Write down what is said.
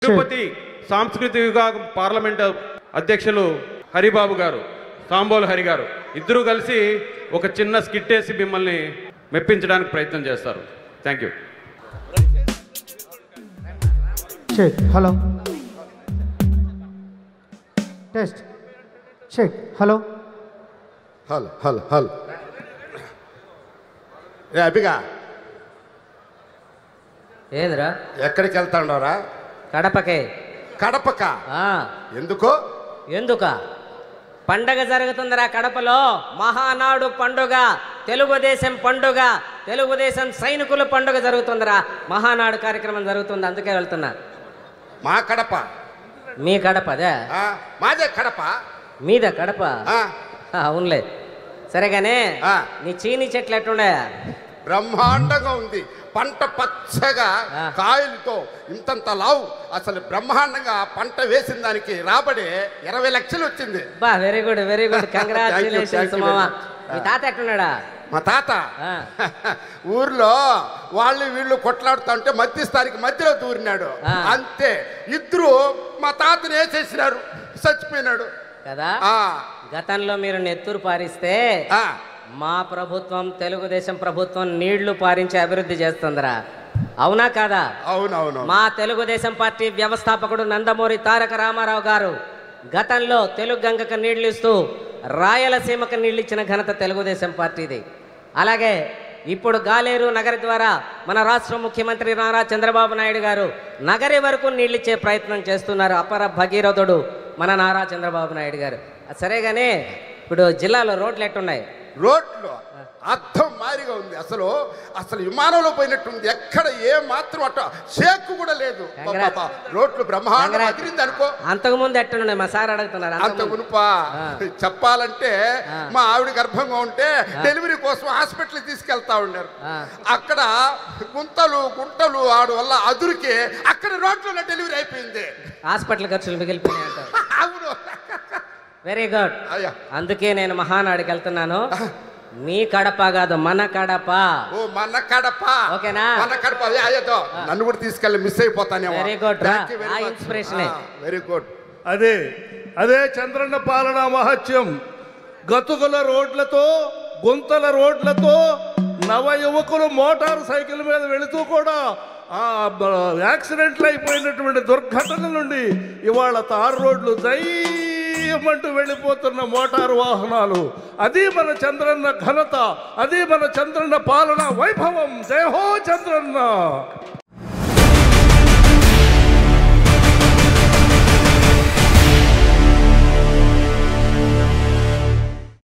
తిరుపతి సాంస్కృతిక విభాగం పార్లమెంట్ అధ్యక్షులు హరిబాబు గారు, సాంబోలు హరి గారు ఇద్దరూ కలిసి ఒక చిన్న స్కిట్ వేసి మిమ్మల్ని మెప్పించడానికి ప్రయత్నం చేస్తారు. Thank you. Check. Hello test check. Hello hello hello hello. ఏ అభిగా, ఏందిరా? ఎక్కడికి వెళ్తాండవరా? కడపకే. కడపక? ఎందుకో? ఎందుక? పండగ జరుగుతుందిరా కడపలో. మహానాడు పండుగ, తెలుగుదేశం పండుగ, తెలుగుదేశం సైనికుల పండుగ జరుగుతుందిరా. మహానాడు కార్యక్రమం జరుగుతుంది, అందుకే వెళ్తున్నా. మా కడప? మీ కడప అదే? మాదే కడప. మీద కడప? అవునులే. సరేగానే నీ చీనీ చెట్లు ఎట్లుండే? బ్రహ్మాండంగా ఉంది. పంట పచ్చగా కాయలతో ఇంతంత లావు. అసలు బ్రహ్మాండంగా పంట వేసిన దానికి రాబడి 20 లక్షలు వచ్చింది. బా, very good very good, congratulations మామా. మీ తాత ఎట్టున్నాడా? మా తాత ఊర్లో వాళ్ళు వీళ్ళు కొట్లాడుతా ఉంటే మధ్యస్థానికి మధ్యలో దూరినాడు అంతే. ఇద్దరు మా తాతని వేసేసినారు, చచ్చిపోయినాడు కదా. గతంలో మీరు నెత్తురు పారిస్తే మా ప్రభుత్వం, తెలుగుదేశం ప్రభుత్వం నీళ్లు పారించి అభివృద్ధి చేస్తుందిరా. అవునా కాదా? అవునవును. మా తెలుగుదేశం పార్టీ వ్యవస్థాపకుడు నందమూరి తారక రామారావు గారు గతంలో తెలుగు గంగకు నీళ్లు ఇస్తూ రాయలసీమకు నీళ్ళు ఇచ్చిన ఘనత తెలుగుదేశం పార్టీది. అలాగే ఇప్పుడు గాలేరు నగరి ద్వారా మన రాష్ట్ర ముఖ్యమంత్రి నారా చంద్రబాబు నాయుడు గారు నగరి వరకు నీళ్ళిచ్చే ప్రయత్నం చేస్తున్నారు. అపర భగీరథుడు మన నారా చంద్రబాబు నాయుడు గారు. సరేగానే ఇప్పుడు జిల్లాలో రోడ్లు ఎట్టున్నాయి? రోడ్లు అర్థం మారిగా ఉంది. అసలు అసలు విమానంలో పోయినట్టుంది. ఎక్కడ ఏ మాత్రం అట్ట షేక్ కూడా లేదు. రోడ్లు బ్రహ్మాండంగా అదిరింది అనుకో. అంతకు ముందు ఎట్టున్నాయి మా సార్ అడుగుతున్నారు. అంత మునుపా చెప్పాలంటే మా ఆవిడ గర్భంగా ఉంటే డెలివరీ కోసం హాస్పిటల్ తీసుకెళ్తా ఉన్నారు. అక్కడ గుంతలు గుంటలు ఆడు వల్ల అదురికి అక్కడ రోడ్లలో డెలివరీ అయిపోయింది. హాస్పిటల్ ఖర్చులు మిగిలిపోయినాయి అంటారు. అవును. Very good. అందుకే నేను మహానాడుకి వెళ్తున్నాను. మీ కడప కాదు, మన కడప. ఓ మన కడప. ఓకేనా? మన కడప. అయ్యో నన్ను కూడా తీసుకెళ్ళి మిస్ అయిపోతానే. Very good. ఆ ఇన్స్పిరేషన్ వెరీ గుడ్. అదే చంద్రన్న పాలన మహత్యం. గతుకుల రోడ్లతో, గుంతల రోడ్లతో నవ యువకులు మోటార్ సైకిల్ మీద వెళుతూ కూడా యాక్సిడెంట్లు అయిపోయినటువంటి దుర్ఘటనల నుండి ఇవాళ తారు రోడ్లు జయమంటూ వెళ్ళిపోతున్న మోటారు వాహనాలు. అది మన చంద్రన్న ఘనత, అది మన చంద్రన్న పాలన వైభవం. జై హో చంద్రన్న.